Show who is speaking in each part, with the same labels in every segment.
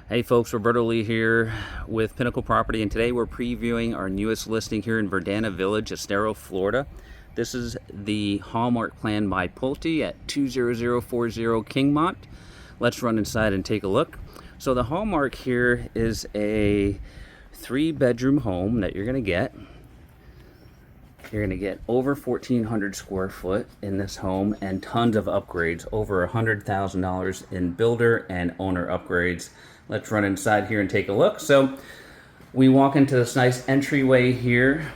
Speaker 1: Hey folks, Roberto Lee here with Pinnacle Property, and today we're previewing our newest listing here in Verdana Village, Estero, Florida. This is the Hallmark plan by Pulte at 20040 Kingmont. Let's run inside and take a look. So the Hallmark here is a 3-bedroom home that you're going to get. You're going to get over 1,400 square foot in this home and tons of upgrades, over $100,000 in builder and owner upgrades. Let's run inside here and take a look. So we walk into this nice entryway here.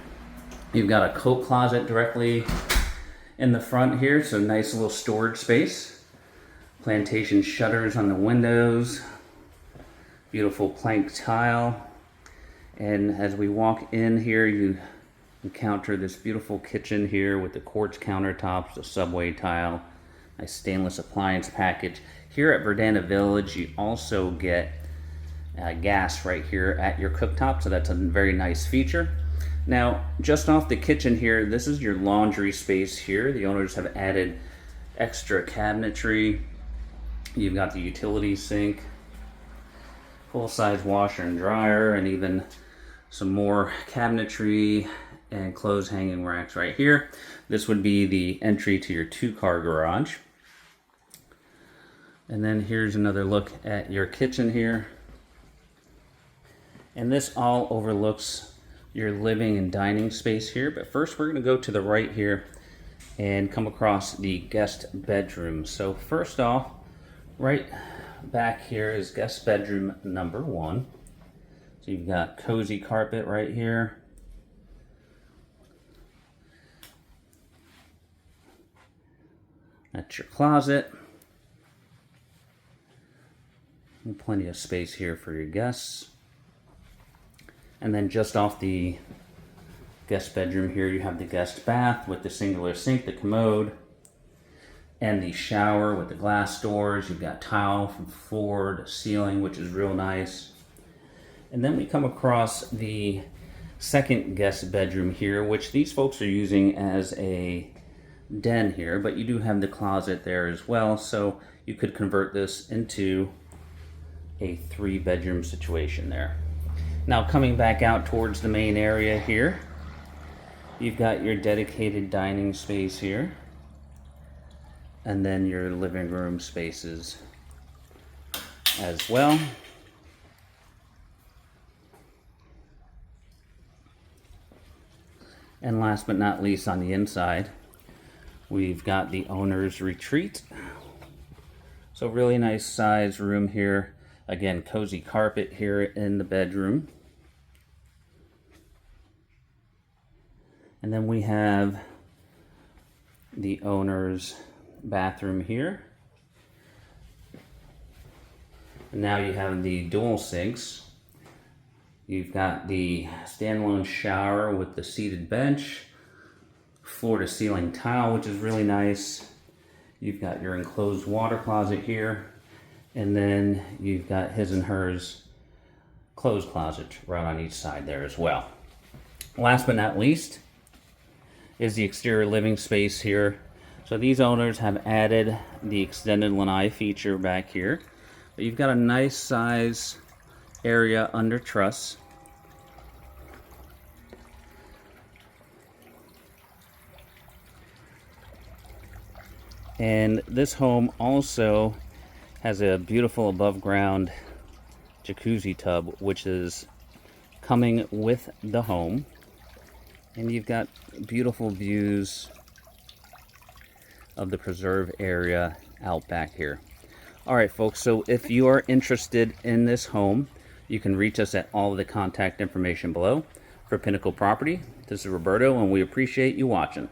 Speaker 1: You've got a coat closet directly in the front here, so nice little storage space. Plantation shutters on the windows. Beautiful plank tile. And as we walk in here, you encounter this beautiful kitchen here with the quartz countertops, the subway tile, nice stainless appliance package. Here at Verdana Village, you also get gas right here at your cooktop, so that's a very nice feature. Now, just off the kitchen here, this is your laundry space here. The owners have added extra cabinetry. You've got the utility sink, full-size washer and dryer, and even some more cabinetry and clothes hanging racks right here. This would be the entry to your 2-car garage. And then here's another look at your kitchen here. And this all overlooks your living and dining space here. But first we're gonna go to the right here and come across the guest bedroom. So first off, right back here is guest bedroom number 1. So you've got cozy carpet right here. That's your closet. And plenty of space here for your guests. And then just off the guest bedroom here, you have the guest bath with the singular sink, the commode, and the shower with the glass doors. You've got tile from floor to ceiling, which is real nice. And then we come across the second guest bedroom here, which these folks are using as a den here, but you do have the closet there as well, so you could convert this into a 3-bedroom situation there. Now coming back out towards the main area here, you've got your dedicated dining space here, and then your living room spaces as well. And last but not least, on the inside, we've got the owner's retreat. So really nice size room here. Again, cozy carpet here in the bedroom. And then we have the owner's bathroom here. And now you have the dual sinks. You've got the standalone shower with the seated bench, floor to ceiling tile, which is really nice. You've got your enclosed water closet here, and then you've got his and hers clothes closet right on each side there as well. Last but not least is the exterior living space here. So these owners have added the extended lanai feature back here, but you've got a nice size area under truss. And this home also has a beautiful above ground jacuzzi tub, which is coming with the home. And you've got beautiful views of the preserve area out back here. All right, folks, so if you are interested in this home, you can reach us at all of the contact information below. For Pinnacle Property, this is Roberto, and we appreciate you watching.